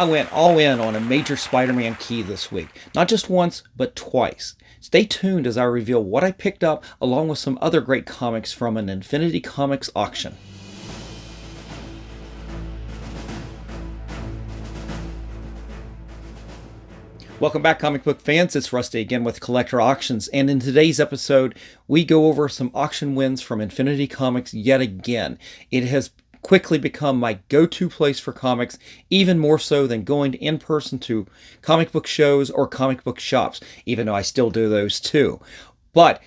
I went all in on a major Spider-Man key this week. Not just once, but twice. Stay tuned as I reveal what I picked up along with some other great comics from an Infinity Comics auction. Welcome back, comic book fans. It's Rusty again with Collector Auctions, and in today's episode, we go over some auction wins from Infinity Comics yet again. It has quickly become my go-to place for comics, even more so than going in person to comic book shows or comic book shops, even though I still do those too. But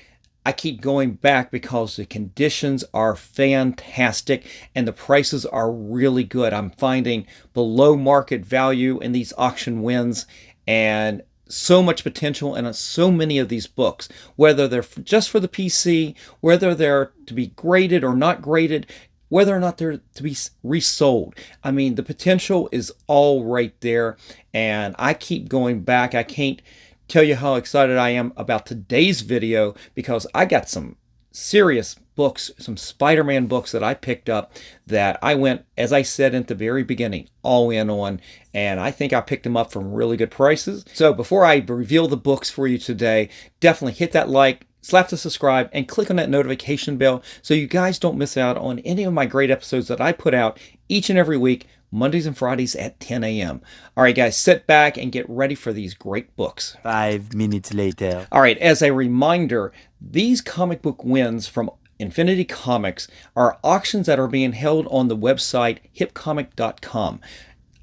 I keep going back because the conditions are fantastic and the prices are really good. I'm finding below market value in these auction wins and so much potential in so many of these books, whether they're just for the PC, whether they're to be graded or not graded, whether or not they're to be resold. I mean, the potential is all right there, and I keep going back. I can't tell you how excited I am about today's video because I got some serious books, some Spider-Man books that I picked up that I went, as I said at the very beginning, all in on, and I think I picked them up from really good prices. So before I reveal the books for you today, definitely hit that like, slap the subscribe, and click on that notification bell so you guys don't miss out on any of my great episodes that I put out each and every week, Mondays and Fridays at 10 a.m. All right, guys, sit back and get ready for these great books. 5 minutes later. All right, as a reminder, these comic book wins from Infinity Comics are auctions that are being held on the website hipcomic.com.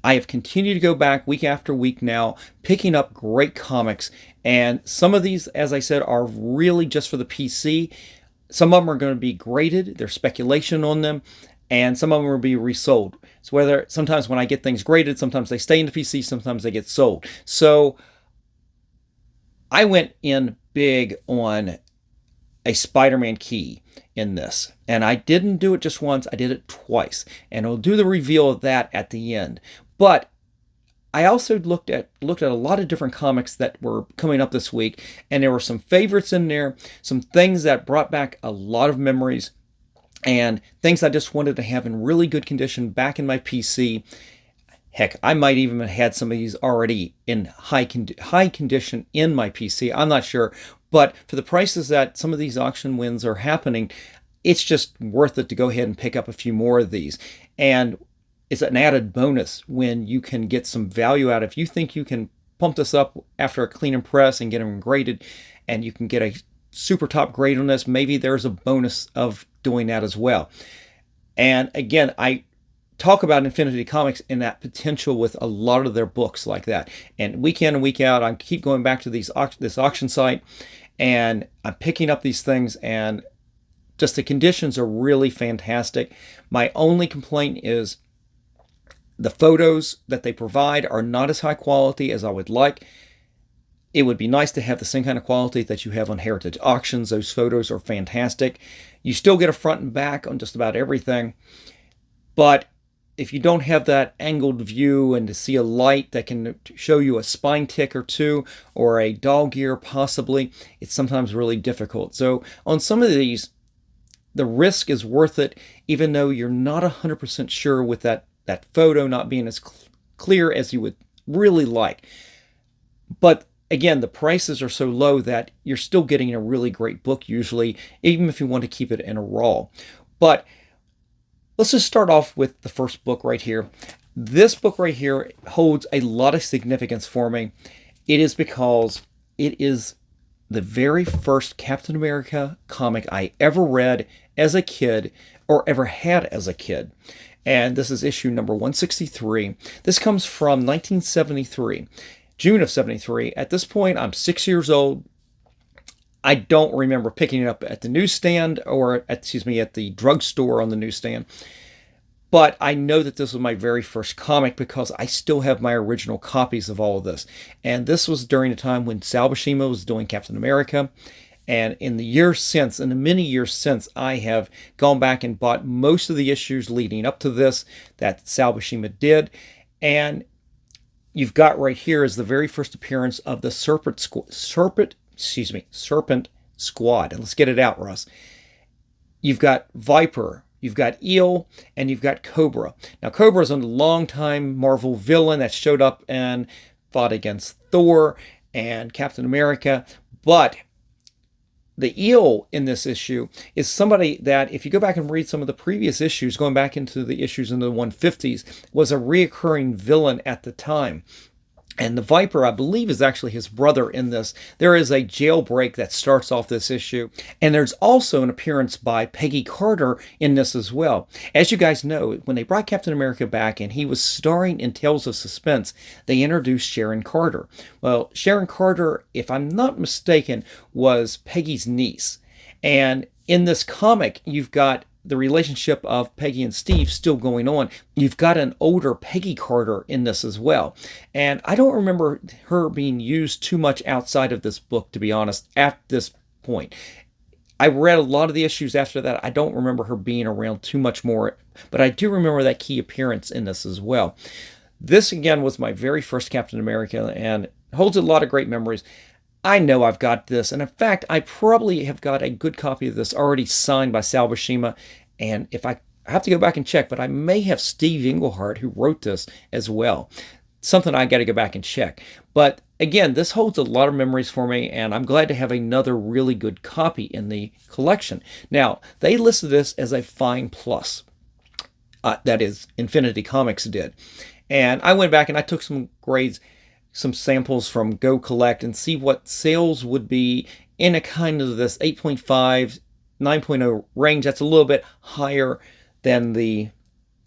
I have continued to go back week after week now, picking up great comics, and some of these, as I said, are really just for the PC. Some of them are going to be graded, there's speculation on them, and some of them will be resold. So sometimes when I get things graded, sometimes they stay in the PC, sometimes they get sold. So I went in big on a Spider-Man key in this, and I didn't do it just once, I did it twice, and I'll do the reveal of that at the end. But I also looked at a lot of different comics that were coming up this week, and there were some favorites in there, some things that brought back a lot of memories, and things I just wanted to have in really good condition back in my PC. Heck, I might even have had some of these already in high condition in my PC. I'm not sure. But for the prices that some of these auction wins are happening, it's just worth it to go ahead and pick up a few more of these. And it's an added bonus when you can get some value out. If you think you can pump this up after a clean and press and get them graded, and you can get a super top grade on this, maybe there's a bonus of doing that as well. And again, I talk about Infinity Comics and that potential with a lot of their books like that. And week in and week out, I keep going back to this auction site, and I'm picking up these things, and just the conditions are really fantastic. My only complaint is the photos that they provide are not as high quality as I would like. It would be nice to have the same kind of quality that you have on Heritage Auctions. Those photos are fantastic. You still get a front and back on just about everything. But if you don't have that angled view and to see a light that can show you a spine tick or two or a dog ear possibly, it's sometimes really difficult. So on some of these, the risk is worth it, even though you're not 100% sure with that photo not being as clear as you would really like. But again, the prices are so low that you're still getting a really great book usually, even if you want to keep it in a raw. But let's just start off with the first book right here. This book right here holds a lot of significance for me. It is because it is the very first Captain America comic I ever read as a kid or ever had as a kid. And this is issue number 163. This comes from 1973, June of 73. At this point, I'm 6 years old. I don't remember picking it up at the newsstand or, at the drugstore on the newsstand. But I know that this was my very first comic because I still have my original copies of all of this. And this was during a time when Sal Buscema was doing Captain America. And in the many years since, I have gone back and bought most of the issues leading up to this that Sal Buscema did. And you've got right here is the very first appearance of the Serpent Squad. And let's get it out, Russ. You've got Viper, You've got Eel, and you've got Cobra. Now, Cobra is a long-time Marvel villain that showed up and fought against Thor and Captain America. But the Eel in this issue is somebody that, if you go back and read some of the previous issues, going back into the issues in the 150s, was a reoccurring villain at the time. And the Viper, I believe, is actually his brother in this. There is a jailbreak that starts off this issue. And there's also an appearance by Peggy Carter in this as well. As you guys know, when they brought Captain America back and he was starring in Tales of Suspense, they introduced Sharon Carter. Well, Sharon Carter, if I'm not mistaken, was Peggy's niece. And in this comic, you've got the relationship of Peggy and Steve still going on. You've got an older Peggy Carter in this as well. And I don't remember her being used too much outside of this book, to be honest, at this point. I read a lot of the issues after that. I don't remember her being around too much more, but I do remember that key appearance in this as well. This, again, was my very first Captain America and holds a lot of great memories. I know I've got this, and in fact, I probably have got a good copy of this already signed by Sal Buscema, and if I have to go back and check, but I may have Steve Englehart, who wrote this as well. Something I got to go back and check. But again, this holds a lot of memories for me, and I'm glad to have another really good copy in the collection. Now, they listed this as a Fine Plus. That is, Infinity Comics did. And I went back and I took some grades, some samples from Go Collect, and see what sales would be in a kind of this 8.5, 9.0 range. That's a little bit higher than the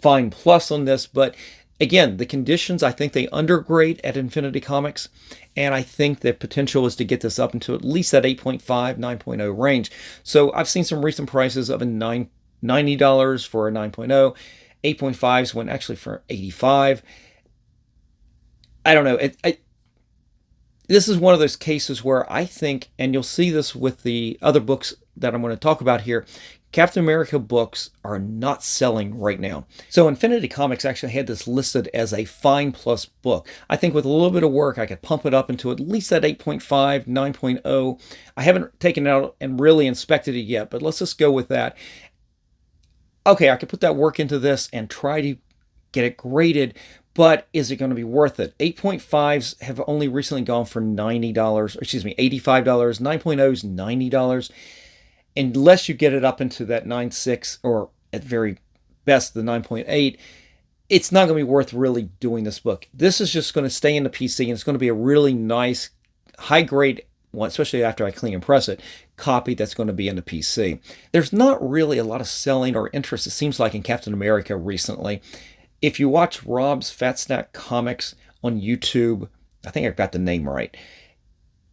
Fine Plus on this, but again, the conditions, I think they undergrade at Infinity Comics, and I think the potential is to get this up into at least that 8.5, 9.0 range. So I've seen some recent prices of $90 for a 9.0, 8.5s went actually for $85. I don't know. This is one of those cases where I think, and you'll see this with the other books that I'm going to talk about here, Captain America books are not selling right now. So Infinity Comics actually had this listed as a Fine Plus book. I think with a little bit of work, I could pump it up into at least that 8.5, 9.0. I haven't taken it out and really inspected it yet, but let's just go with that. Okay, I could put that work into this and try to get it graded, but is it going to be worth it? 8.5s have only recently gone for $90, excuse me, $85. 9.0s, $90. Unless you get it up into that 9.6 or at very best the 9.8, it's not going to be worth really doing this book. This is just going to stay in the PC, and it's going to be a really nice, high-grade one, especially after I clean and press it, copy that's going to be in the PC. There's not really a lot of selling or interest, it seems like, in Captain America recently. If you watch Rob's Fat Snack Comics on YouTube, I think I've got the name right,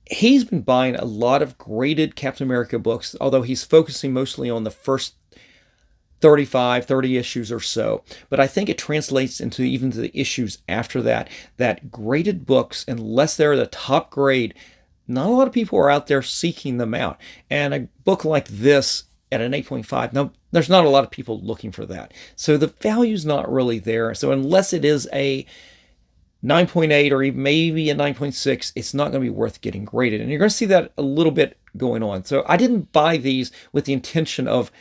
he's been buying a lot of graded Captain America books, although he's focusing mostly on the first 30 issues or so. But I think it translates into even the issues after that, that graded books, unless they're the top grade, not a lot of people are out there seeking them out. And a book like this at an 8.5, no, there's not a lot of people looking for that. So the value's not really there. So unless it is a 9.8 or even maybe a 9.6, it's not going to be worth getting graded. And you're going to see that a little bit going on. So I didn't buy these with the intention of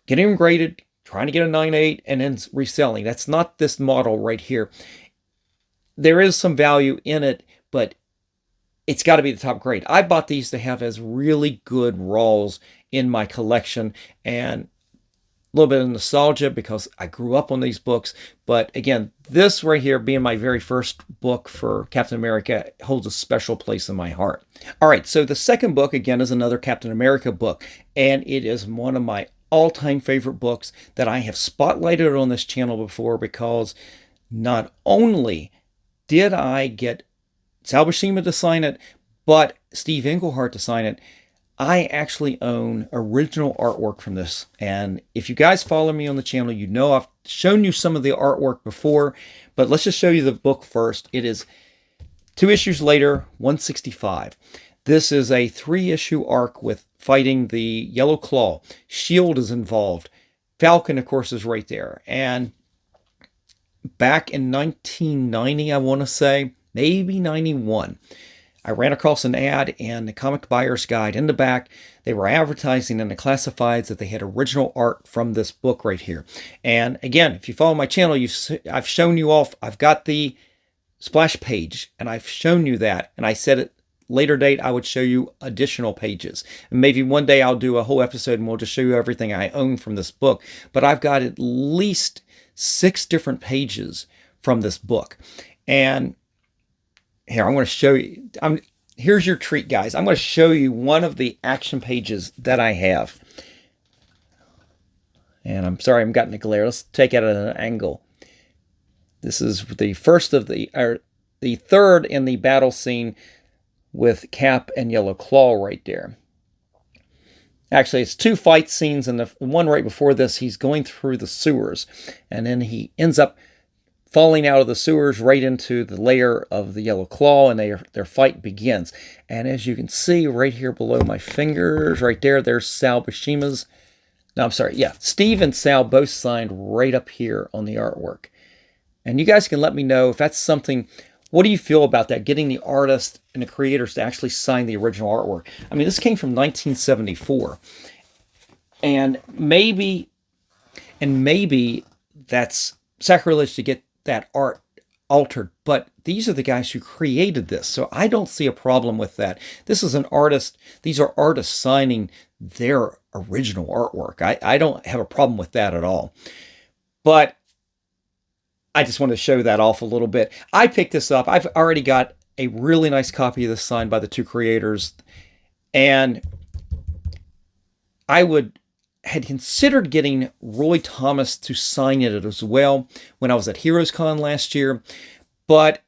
getting them graded, trying to get a 9.8, and then reselling. That's not this model right here. There is some value in it, but it's got to be the top grade. I bought these to have as really good raws in my collection, and a little bit of nostalgia because I grew up on these books. But again, this right here being my very first book for Captain America holds a special place in my heart. All right, so the second book, again, is another Captain America book, and it is one of my all-time favorite books that I have spotlighted on this channel before, because not only did I get Sal Buscema to sign it, but Steve Englehart to sign it, I actually own original artwork from this. And if you guys follow me on the channel, you know I've shown you some of the artwork before, but let's just show you the book first. It is 2 issues later, 165. This is a 3-issue arc with fighting the Yellow Claw. SHIELD is involved. Falcon, of course, is right there. And back in 1990, I want to say, maybe 91, I ran across an ad in the Comic Buyer's Guide in the back. They were advertising in the classifieds that they had original art from this book right here. And again, if you follow my channel, I've shown you off. I've got the splash page, and I've shown you that. And I said at later date I would show you additional pages. And maybe one day I'll do a whole episode and we'll just show you everything I own from this book. But I've got at least 6 different pages from this book. And here, I'm going to show you. Here's your treat, guys. I'm going to show you one of the action pages that I have. And I'm sorry I'm gotten a glare. Let's take it at an angle. This is the first of the third in the battle scene with Cap and Yellow Claw right there. Actually, it's 2 fight scenes, and the one right before this, he's going through the sewers, and then he ends up falling out of the sewers right into the lair of the Yellow Claw, and their fight begins. And as you can see right here below my fingers, right there, there's Sal Buscema's. No, I'm sorry. Yeah, Steve and Sal both signed right up here on the artwork. And you guys can let me know if that's something. What do you feel about that? Getting the artist and the creators to actually sign the original artwork. I mean, this came from 1974, and maybe that's sacrilege to get that art altered, but these are the guys who created this, so I don't see a problem with that. This is an artist. These are artists signing their original artwork. I don't have a problem with that at all. But I just wanted to show that off a little bit. I picked this up. I've already got a really nice copy of this signed by the 2 creators, and I had considered getting Roy Thomas to sign it as well when I was at Heroes Con last year, but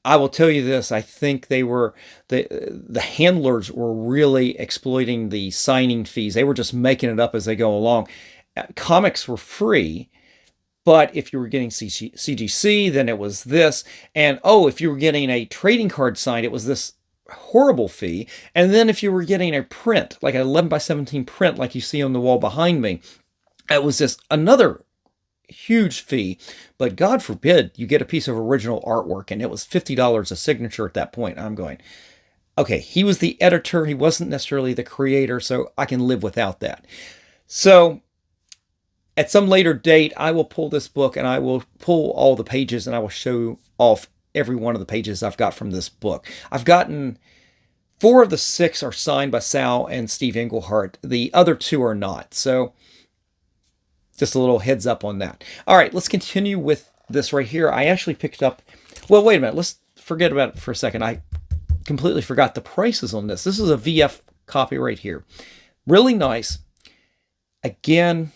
I will tell you this, I think they were, the handlers were really exploiting the signing fees. They were just making it up as they go along. Comics were free, but if you were getting CGC, then it was this. And if you were getting a trading card signed, it was this horrible fee. And then if you were getting a print, like an 11x17 print like you see on the wall behind me, it was just another huge fee. But God forbid you get a piece of original artwork, and it was $50 a signature at that point. I'm going, okay, he was the editor, he wasn't necessarily the creator, so I can live without that. So at some later date, I will pull this book and I will pull all the pages, and I will show off every one of the pages I've got from this book. I've gotten 4 of the 6 are signed by Sal and Steve Englehart. The other 2 are not. So just a little heads up on that. All right, let's continue with this right here. I actually picked up, well, wait a minute. Let's forget about it for a second. I completely forgot the prices on this. This is a VF copy right here. Really nice. Again,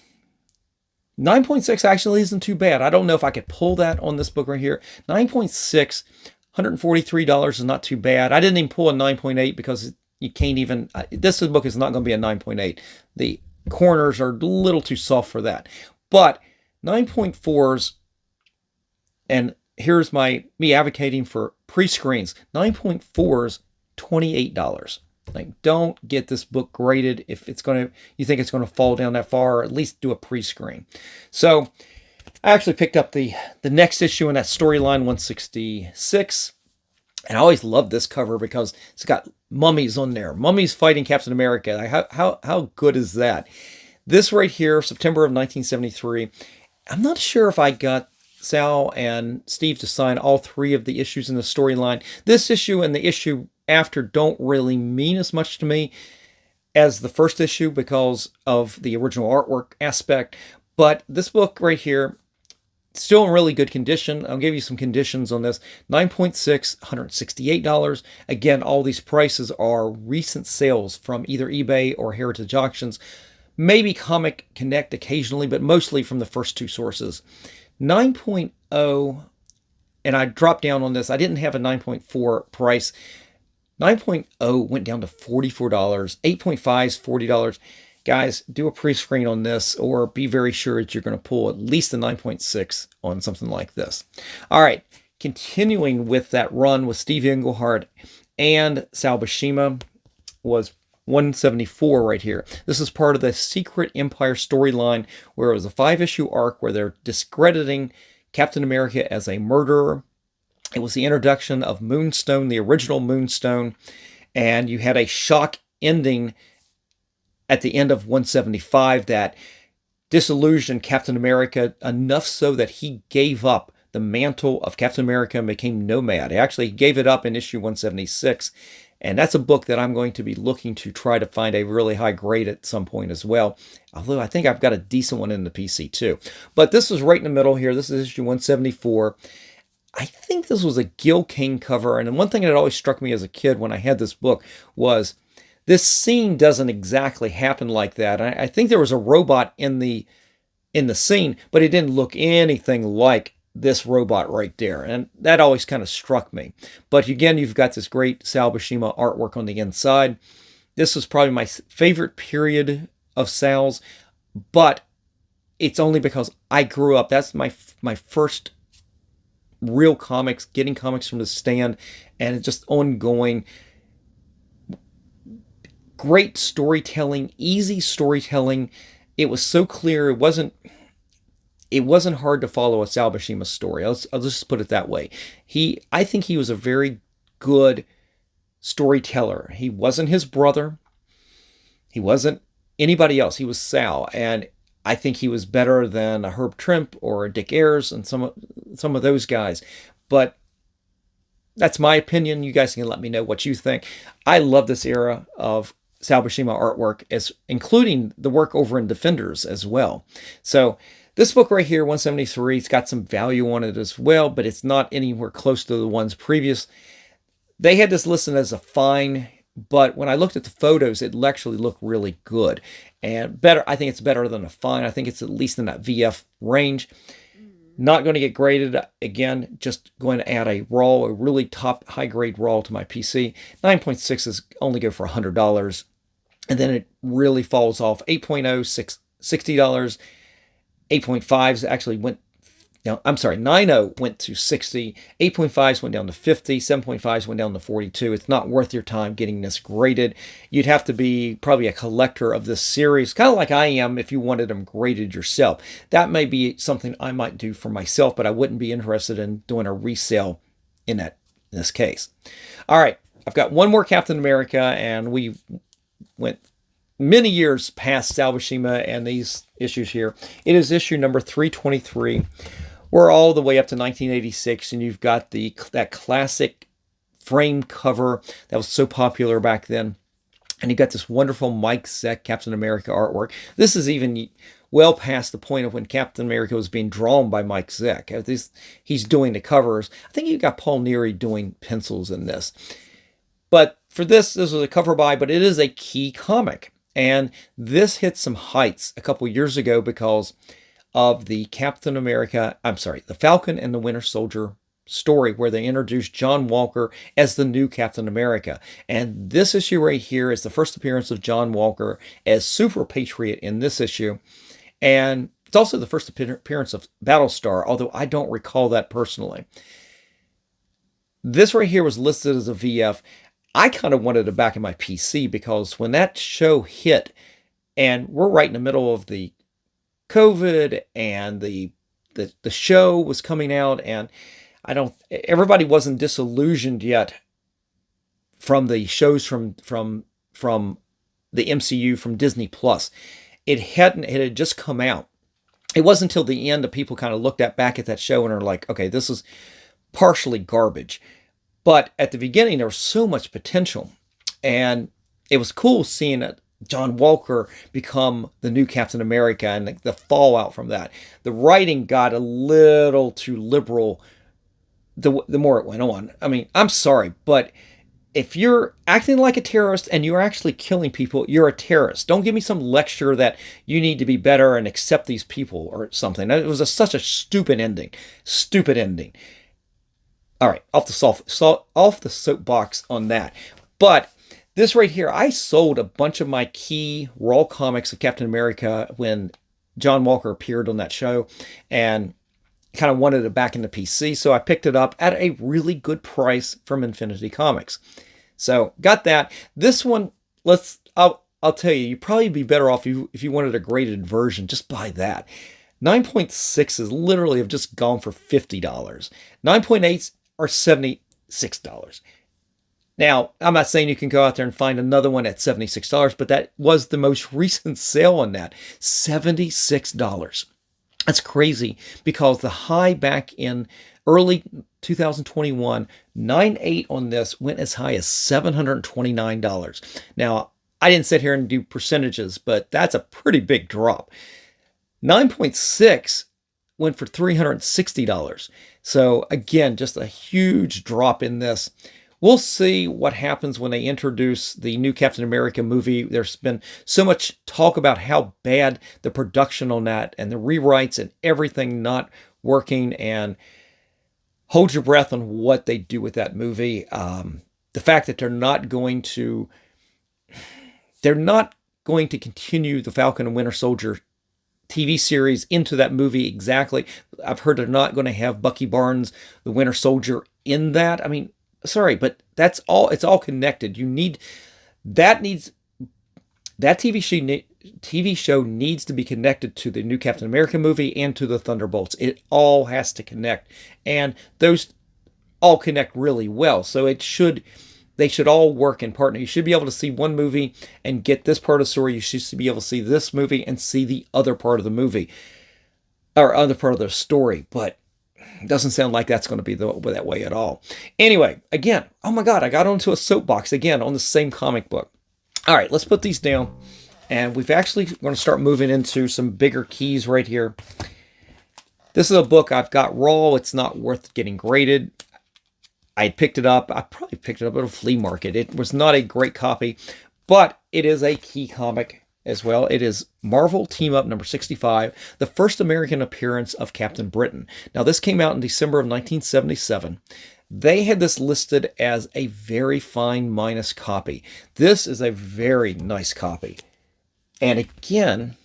9.6 actually isn't too bad. I don't know if I could pull that on this book right here. 9.6, $143 is not too bad. I didn't even pull a 9.8 because you can't even, this book is not going to be a 9.8. The corners are a little too soft for that. But 9.4s, and here's me advocating for pre-screens. 9.4s, $28. Like, don't get this book graded if you think it's going to fall down that far, or at least do a pre-screen. So I actually picked up the next issue in that storyline 166. And I always love this cover because it's got mummies on there. Mummies fighting Captain America. How good is that? This right here, September of 1973. I'm not sure if I got Sal and Steve to sign all 3 of the issues in the storyline. This issue and the issue after don't really mean as much to me as the first issue because of the original artwork aspect. But this book right here, still in really good condition. I'll give you some conditions on this. 9.6, $168. Again, all these prices are recent sales from either eBay or Heritage Auctions. Maybe Comic Connect occasionally, but mostly from the first 2 sources. 9.0, and I dropped down on this. I didn't have a 9.4 price. 9.0 went down to $44. 8.5 is $40. Guys, do a pre-screen on this, or be very sure that you're going to pull at least a 9.6 on something like this. All right, continuing with that run with Steve Englehart and Sal Buscema was 174 right here. This is part of the Secret Empire storyline, where it was a 5-issue arc where they're discrediting Captain America as a murderer. It was the introduction of Moonstone, the original Moonstone, and you had a shock ending at the end of 175 that disillusioned Captain America enough so that he gave up the mantle of Captain America and became Nomad. He actually gave it up in issue 176, and that's a book that I'm going to be looking to try to find a really high grade at some point as well, although I think I've got a decent one in the PC too. But this is right in the middle here. This is issue 174. I think this was a Gil Kane cover, and one thing that always struck me as a kid when I had this book was this scene doesn't exactly happen like that. I think there was a robot in the scene, but it didn't look anything like this robot right there, and that always kind of struck me. But again, you've got this great Sal Buscema artwork on the inside. This was probably my favorite period of Sal's, but it's only because I grew up. That's my first real comics, getting comics from the stand, and it's just ongoing. Great storytelling, easy storytelling. It was so clear. It wasn't hard to follow a Sal Buscema story. I'll just put it that way. I think he was a very good storyteller. He wasn't his brother. He wasn't anybody else. He was Sal, and I think he was better than a Herb Trimpe or a Dick Ayers and some of those guys. But that's my opinion. You guys can let me know what you think. I love this era of Sal Buscema artwork, including the work over in Defenders as well. So this book right here, 173, it's got some value on it as well, but it's not anywhere close to the ones previous. They had this listed as a fine, but when I looked at the photos, it actually looked really good. And better, I think it's better than a fine. I think it's at least in that VF range. Not going to get graded. Again, just going to add a really top high-grade raw to my PC. 9.6 is only go for $100. And then it really falls off. 8.0, $60. 8.5s actually went down. I'm sorry, 9.0 went to 60. 8.5s went down to 50. 7.5s went down to 42. It's not worth your time getting this graded. You'd have to be probably a collector of this series, kind of like I am if you wanted them graded yourself. That may be something I might do for myself, but I wouldn't be interested in doing a resale in this case. All right, I've got one more Captain America, and we went many years past Sal Buscema and these issues here. It is issue number 323. We're all the way up to 1986, and you've got that classic frame cover that was so popular back then. And you got this wonderful Mike Zeck Captain America artwork. This is even well past the point of when Captain America was being drawn by Mike Zeck. He's doing the covers. I think you got Paul Neary doing pencils in this. But for this was a cover by, but it is a key comic. And this hit some heights a couple years ago because of the the Falcon and the Winter Soldier story where they introduced John Walker as the new Captain America. And this issue right here is the first appearance of John Walker as Super Patriot in this issue. And it's also the first appearance of Battlestar, although I don't recall that personally. This right here was listed as a VF. I kind of wanted it back in my PC because when that show hit, and we're right in the middle of the COVID and the show was coming out, and everybody wasn't disillusioned yet from the shows from the MCU from Disney Plus. It had just come out. It wasn't until the end that people kind of looked back at that show and are like, okay, this is partially garbage. But at the beginning, there was so much potential. And it was cool seeing John Walker become the new Captain America and the fallout from that. The writing got a little too liberal the more it went on. I mean, I'm sorry, but if you're acting like a terrorist and you're actually killing people, you're a terrorist. Don't give me some lecture that you need to be better and accept these people or something. It was such a stupid ending. Stupid ending. All right, off the soapbox on that. But this right here, I sold a bunch of my key raw comics of Captain America when John Walker appeared on that show, and kind of wanted it back in the PC, so I picked it up at a really good price from Infinity Comics. So got that. This one, I'll tell you, you'd probably be better off if you wanted a graded version. Just buy that. 9.6 is literally have just gone for $50. 9.8s are $76. Now, I'm not saying you can go out there and find another one at $76, but that was the most recent sale on that. $76. That's crazy because the high back in early 2021, 9.8 on this went as high as $729. Now, I didn't sit here and do percentages, but that's a pretty big drop. 9.6 went for $360. So again, just a huge drop in this. We'll see what happens when they introduce the new Captain America movie. There's been so much talk about how bad the production on that and the rewrites and everything not working, and hold your breath on what they do with that movie. The fact that they're not going to continue the Falcon and Winter Soldier TV series into that movie exactly. I've heard they're not going to have Bucky Barnes, the Winter Soldier, in that. I mean, sorry, but that's all. It's all connected. That TV show needs to be connected to the new Captain America movie and to the Thunderbolts. It all has to connect, and those all connect really well. So they should all work in partner. You should be able to see one movie and get this part of the story. You should be able to see this movie and see the other part of the movie or other part of the story. But it doesn't sound like that's going to be that way at all. Anyway, again, oh my God, I got onto a soapbox again on the same comic book. All right, let's put these down. And we've actually going to start moving into some bigger keys right here. This is a book I've got raw. It's not worth getting graded. I picked it up. I probably picked it up at a flea market. It was not a great copy, but it is a key comic as well. It is Marvel Team Up number 65, the first American appearance of Captain Britain. Now, this came out in December of 1977. They had this listed as a very fine minus copy. This is a very nice copy. And again,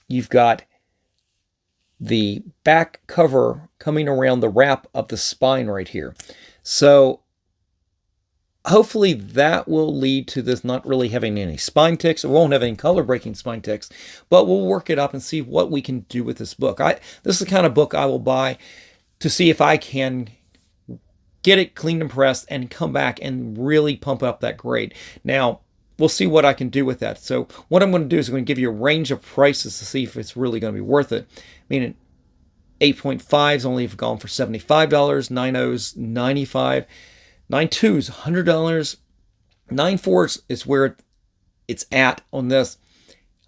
you've got the back cover coming around the wrap of the spine right here. So hopefully that will lead to this not really having any spine ticks. It won't have any color breaking spine ticks, but we'll work it up and see what we can do with this book. This is the kind of book I will buy to see if I can get it cleaned and pressed and come back and really pump up that grade. Now, we'll see what I can do with that. So what I'm going to do is I'm going to give you a range of prices to see if it's really going to be worth it. I mean, 8.5s only have gone for $75, 9.0s $95, 9.2s $100, 9.4s is where it's at on this,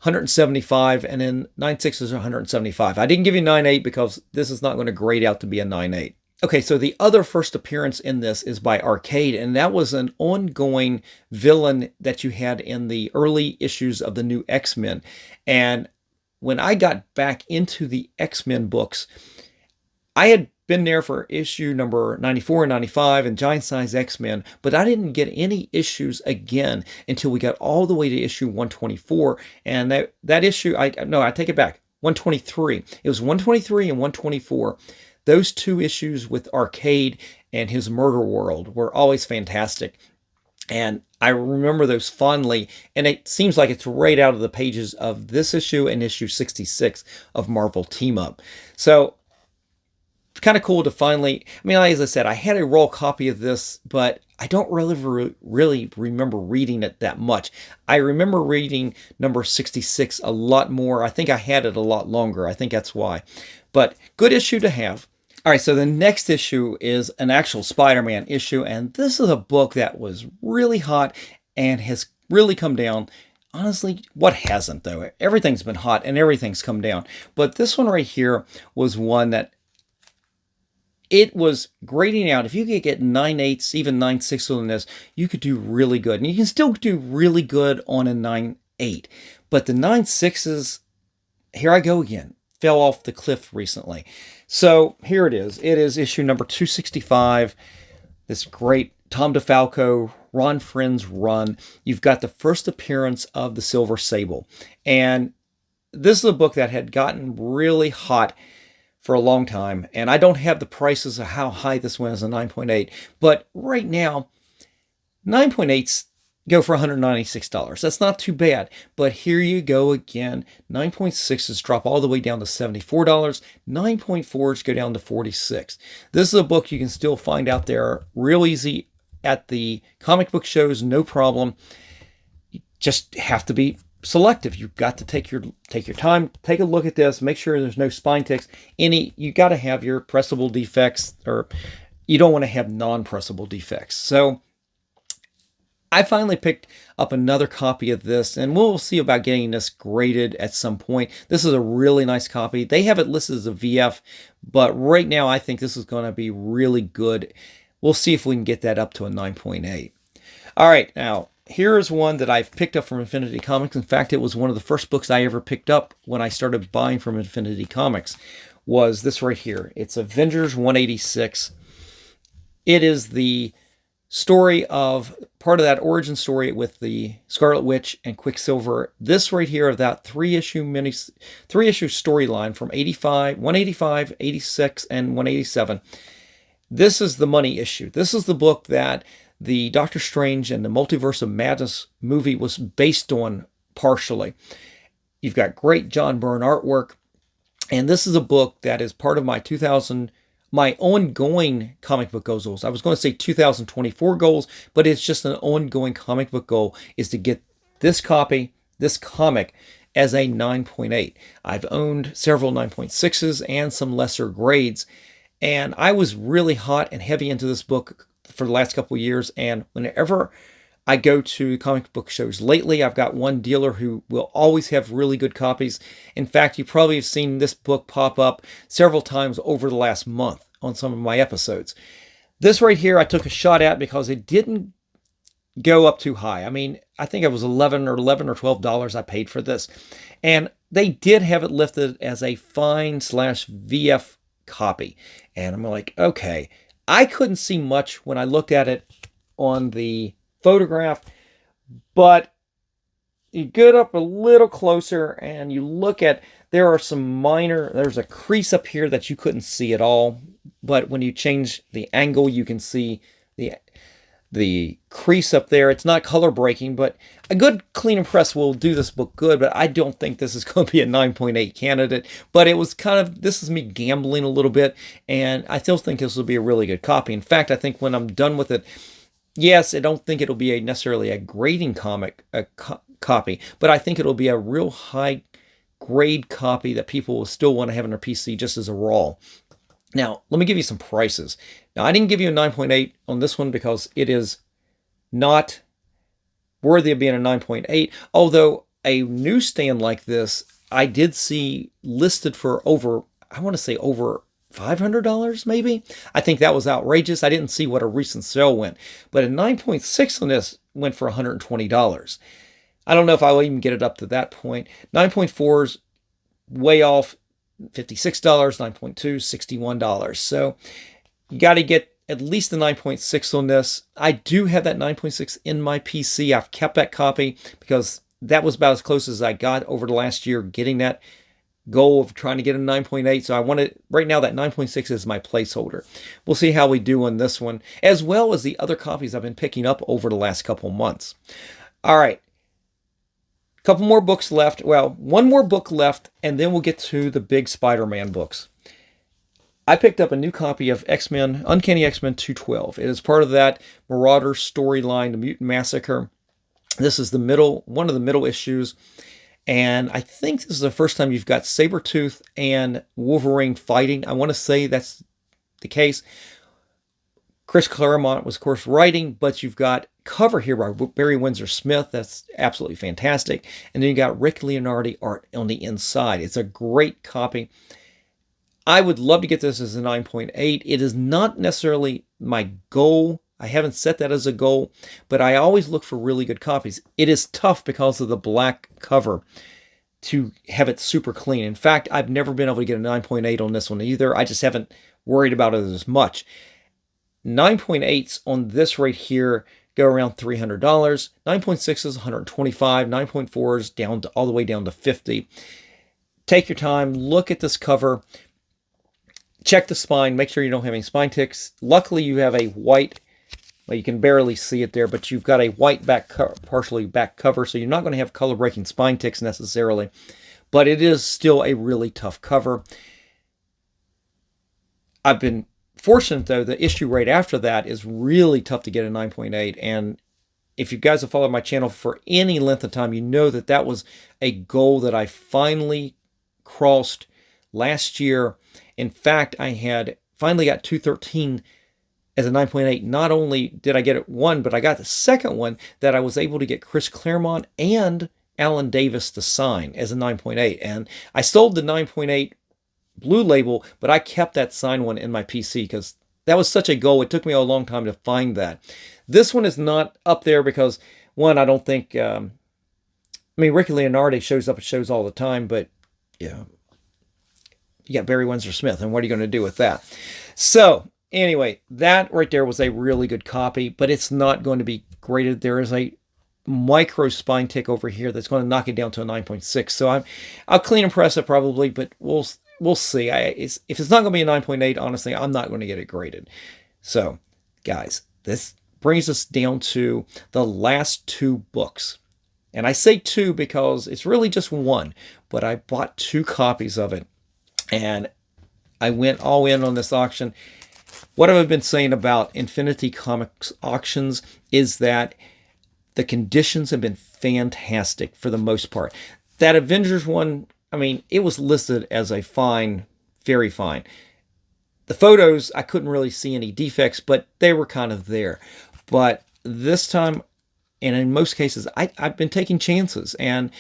$175, and then 9.6s are $175. I didn't give you 9.8 because this is not going to grade out to be a 9.8. Okay, so the other first appearance in this is by Arcade, and that was an ongoing villain that you had in the early issues of the new X-Men. And when I got back into the X-Men books, I had been there for issue number 94 and 95 and Giant Size X-Men, but I didn't get any issues again until we got all the way to issue 124. And that issue, I take it back, 123. It was 123 and 124. Those two issues with Arcade and his Murder World were always fantastic. And I remember those fondly, and it seems like it's right out of the pages of this issue and issue 66 of Marvel Team Up. So it's kind of cool to finally, I mean, as I said, I had a raw copy of this, but I don't really remember reading it that much. I remember reading number 66 a lot more. I think I had it a lot longer. I think that's why. But good issue to have. All right, so the next issue is an actual Spider-Man issue, and this is a book that was really hot and has really come down. Honestly, what hasn't, though? Everything's been hot and everything's come down. But this one right here was one that it was grading out. If you could get 9.8s, even 9.6s on this, you could do really good. And you can still do really good on a 9.8. But the 9.6s, here I go again, fell off the cliff recently. So here it is. It is issue number 265. This great Tom DeFalco, Ron Friends run. You've got the first appearance of the Silver Sable. And this is a book that had gotten really hot for a long time. And I don't have the prices of how high this one is, a 9.8. But right now, 9.8s go for $196. That's not too bad. But here you go again. 9.6s drop all the way down to $74. 9.4s go down to $46. This is a book you can still find out there real easy at the comic book shows, no problem. You just have to be selective. You've got to take your time, take a look at this, make sure there's no spine ticks. You got to have your pressable defects, or you don't want to have non-pressable defects. So I finally picked up another copy of this, and we'll see about getting this graded at some point. This is a really nice copy. They have it listed as a VF, but right now I think this is going to be really good. We'll see if we can get that up to a 9.8. All right, now here's one that I've picked up from Infinity Comics. In fact, it was one of the first books I ever picked up when I started buying from Infinity Comics, was this right here. It's Avengers 186. It is the story of part of that origin story with the Scarlet Witch and Quicksilver. This right here of that three-issue storyline from 185, 86, and 187. This is the money issue. This is the book that the Doctor Strange and the Multiverse of Madness movie was based on partially. You've got great John Byrne artwork, and this is a book that is part of my ongoing comic book goals. I was going to say 2024 goals, but it's just an ongoing comic book goal is to get this comic, as a 9.8. I've owned several 9.6s and some lesser grades, and I was really hot and heavy into this book for the last couple of years, and whenever I go to comic book shows lately, I've got one dealer who will always have really good copies. In fact, you probably have seen this book pop up several times over the last month on some of my episodes. This right here I took a shot at because it didn't go up too high. I mean, I think it was $11 or $12 I paid for this. And they did have it listed as a fine/VF copy. And I'm like, okay. I couldn't see much when I looked at it on the photograph, but you get up a little closer and you look at, there's a crease up here that you couldn't see at all, but when you change the angle, you can see the crease up there. It's not color breaking, but a good clean and press will do this book good, but I don't think this is going to be a 9.8 candidate, but it was this is me gambling a little bit, and I still think this will be a really good copy. In fact, I think when I'm done with it, yes, I don't think it'll be necessarily a grading copy, but I think it'll be a real high grade copy that people will still want to have on their PC just as a raw. Now, let me give you some prices. Now, I didn't give you a 9.8 on this one because it is not worthy of being a 9.8, although a newsstand like this, I did see listed for over $500 maybe. I think that was outrageous. I didn't see what a recent sale went, but a 9.6 on this went for $120. I don't know if I'll even get it up to that point. 9.4's way off, $56, 9.2, $61. So you got to get at least the 9.6 on this. I do have that 9.6 in my PC. I've kept that copy because that was about as close as I got over the last year, getting that goal of trying to get a 9.8. So I wanted, right now, that 9.6 is my placeholder. We'll see how we do on this one, as well as the other copies I've been picking up over the last couple months. All right. Couple more books left. Well, one more book left, and then we'll get to the big Spider-Man books. I picked up a new copy of XMen, Uncanny X-Men 212. It is part of that Marauder storyline, the Mutant Massacre. This is one of the middle issues, and I think this is the first time you've got Sabretooth and Wolverine fighting. I want to say that's the case. Chris Claremont was, of course, writing, but you've got cover here by Barry Windsor Smith. That's absolutely fantastic. And then you got Rick Leonardi art on the inside. It's a great copy. I would love to get this as a 9.8. It is not necessarily my goal. I haven't set that as a goal, but I always look for really good copies. It is tough because of the black cover to have it super clean. In fact, I've never been able to get a 9.8 on this one either. I just haven't worried about it as much. 9.8s on this right here go around $300. 9.6s, $125. 9.4s all the way down to $50. Take your time, look at this cover, check the spine, make sure you don't have any spine ticks. Luckily, you have a white Well, you can barely see it there, but you've got a white partially back cover, so you're not going to have color breaking spine ticks necessarily, but it is still a really tough cover. I've been fortunate, though, the issue right after that is really tough to get a 9.8, and if you guys have followed my channel for any length of time, you know that that was a goal that I finally crossed last year. In fact, I had finally got 213 as a 9.8. Not only did I get it one, but I got the second one that I was able to get Chris Claremont and Alan Davis to sign as a 9.8. And I sold the 9.8 blue label, but I kept that signed one in my PC because that was such a goal. It took me a long time to find that. This one is not up there because, one, I don't think, Ricky Leonardi shows up at shows all the time, but yeah, you got Barry Windsor Smith, and what are you going to do with that? So anyway, that right there was a really good copy, but it's not going to be graded. There is a micro spine tick over here that's going to knock it down to a 9.6. So I'll clean and press it probably, but we'll see. If it's not going to be a 9.8, honestly, I'm not going to get it graded. So, guys, this brings us down to the last two books. And I say two because it's really just one, but I bought two copies of it. And I went all in on this auction. What I've been saying about Infinity Comics auctions is that the conditions have been fantastic for the most part. That Avengers one, it was listed as a fine, very fine. The photos, I couldn't really see any defects, but they were kind of there. But this time, and in most cases, I've been taking chances. And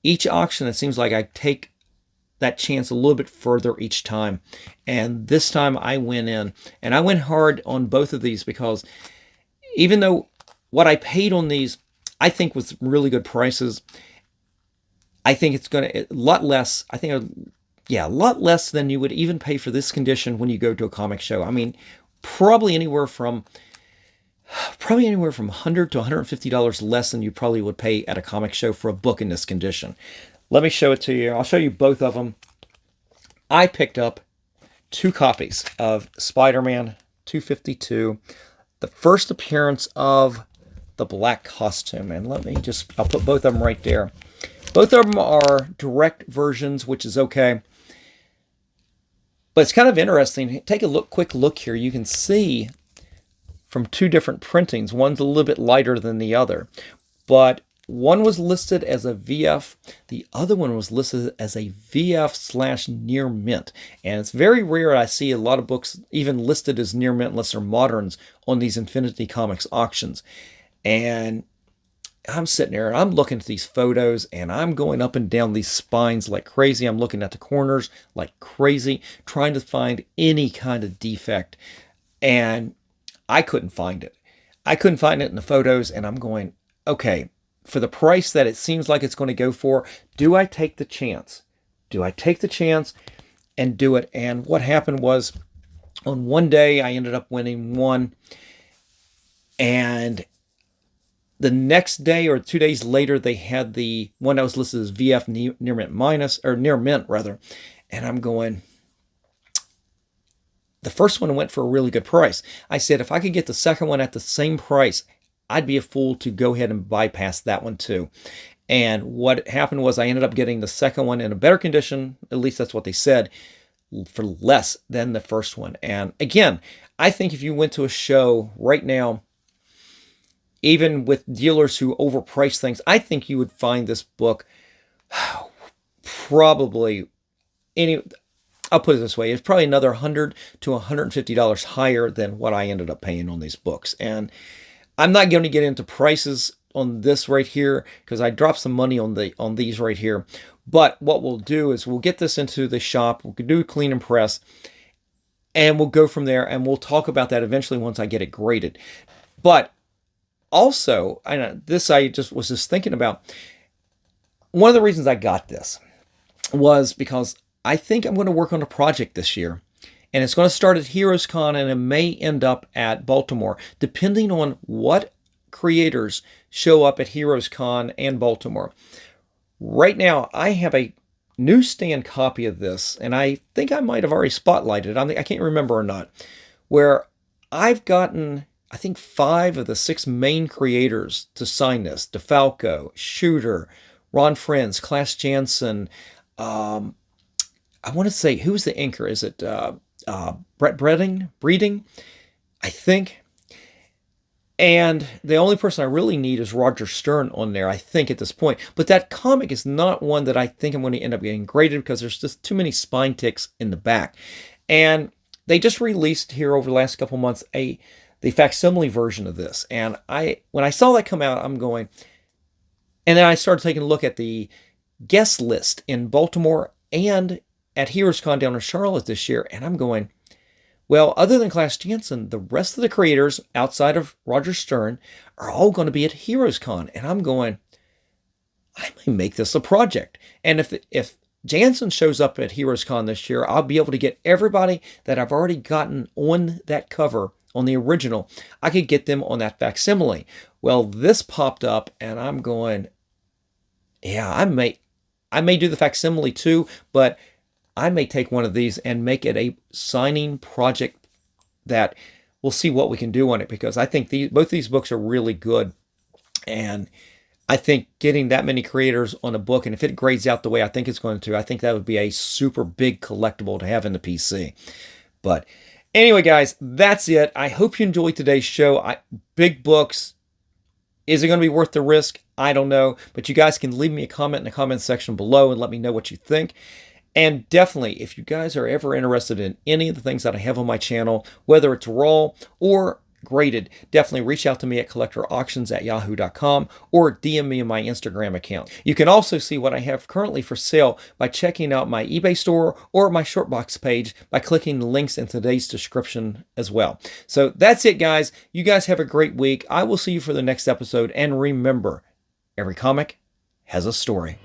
each auction, it seems like I take that chance a little bit further each time. And this time I went in, and I went hard on both of these because even though what I paid on these, I think was really good prices, I think it's going to a lot less. I think, a lot less than you would even pay for this condition when you go to a comic show. Probably anywhere from $100 to $150 less than you probably would pay at a comic show for a book in this condition. Let me show it to you. I'll show you both of them. I picked up two copies of SpiderMan 252, the first appearance of the black costume. And I'll put both of them right there. Both of them are direct versions, which is okay. But it's kind of interesting. Take a quick look here. You can see from two different printings. One's a little bit lighter than the other. But one was listed as a VF. The other one was listed as a VF/near mint. And it's very rare I see a lot of books even listed as near mint unless they're moderns on these Infinity Comics auctions. And I'm sitting there and I'm looking at these photos and I'm going up and down these spines like crazy. I'm looking at the corners like crazy, trying to find any kind of defect. And I couldn't find it. I couldn't find it in the photos, and I'm going, okay, for the price that it seems like it's going to go for, do I take the chance? Do I take the chance and do it? And what happened was, on one day, I ended up winning one, and the next day or 2 days later, they had the one that was listed as VF near mint rather, and I'm going, the first one went for a really good price. I said, if I could get the second one at the same price, I'd be a fool to go ahead and bypass that one too. And what happened was I ended up getting the second one in a better condition, at least that's what they said, for less than the first one. And again, I think if you went to a show right now, even with dealers who overprice things, I think you would find this book probably I'll put it this way, it's probably another $100 to $150 higher than what I ended up paying on these books. And I'm not going to get into prices on this right here because I dropped some money on these right here. But what we'll do is we'll get this into the shop, we'll do a clean and press, and we'll go from there, and we'll talk about that eventually once I get it graded. But also, I was just thinking about, one of the reasons I got this was because I think I'm going to work on a project this year, and it's going to start at Heroes Con, and it may end up at Baltimore, depending on what creators show up at Heroes Con and Baltimore. Right now, I have a newsstand copy of this, and I think I might have already spotlighted it. I can't remember or not, where I've gotten I think 5 of the 6 main creators to sign this: DeFalco, Shooter, Ron Frenz, Klaus Janson. I want to say, who's the inker? Is it Brett Breeding? I think. And the only person I really need is Roger Stern on there, I think, at this point. But that comic is not one that I think I'm going to end up getting graded because there's just too many spine ticks in the back. And they just released here over the last couple months the facsimile version of this. And when I saw that come out, I'm going... And then I started taking a look at the guest list in Baltimore and at HeroesCon down in Charlotte this year. And I'm going... Well, other than Klaus Janson, the rest of the creators outside of Roger Stern are all going to be at HeroesCon. And I'm going, I may make this a project. And if Janson shows up at HeroesCon this year, I'll be able to get everybody that I've already gotten on that cover, on the original. I could get them on that facsimile. Well, this popped up and I'm going, yeah, I may do the facsimile too, but I may take one of these and make it a signing project that we'll see what we can do on it, because I think both these books are really good. And I think getting that many creators on a book, and if it grades out the way I think it's going to, I think that would be a super big collectible to have in the PC. But anyway, guys, that's it. I hope you enjoyed today's show. Big books. Is it going to be worth the risk? I don't know. But you guys can leave me a comment in the comment section below and let me know what you think. And definitely, if you guys are ever interested in any of the things that I have on my channel, whether it's raw or graded, definitely reach out to me at collectorauctions@yahoo.com or DM me on my Instagram account. You can also see what I have currently for sale by checking out my eBay store or my Shortbox page by clicking the links in today's description as well. So that's it, guys. You guys have a great week. I will see you for the next episode. And remember, every comic has a story.